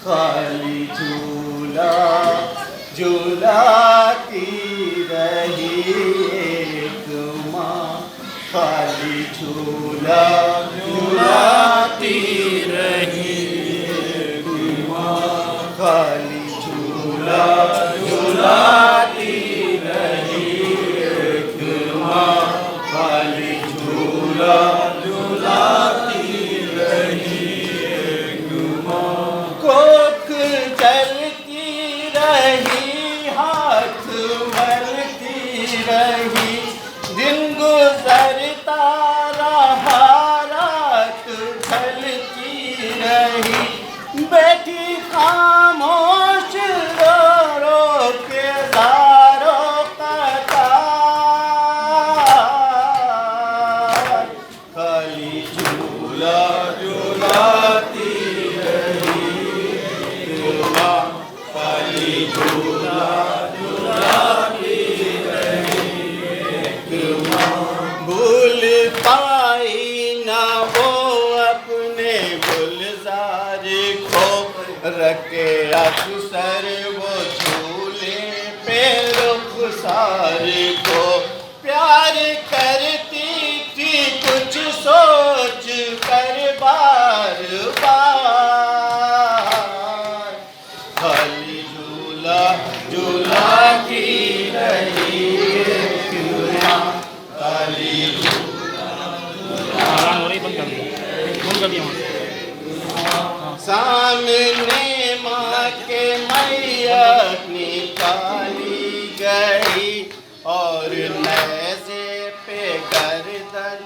खाली झूला झूलाती रही एक माँ, खाली झूला झूलाती रही एक माँ, खाली झूला झूलाती रही एक माँ, खाली झूला झूलाती रही एक माँ। कोख चलती रही, हाथ मलती रही, दिन गुजरता रहा, रात ढलती रही, बैठी खामोश रो रो के दारों कतार, खाली झूला झूलाती रही एक माँ, खाली झूला झूलाती रही एक माँ। भूल पाई ना वो अपने गुलजार को, रखे अक्सर वो झूले पे रुखसार को, प्यार करती थी कुछ सोच कर बार बार, खाली झूला झूलाती रही एक माँ, खाली आराम हो रही, बंद कर दिया, बंद कर दिया वहाँ। सामने माँ के मैया निकाली गई और नेज़े पे गर्दन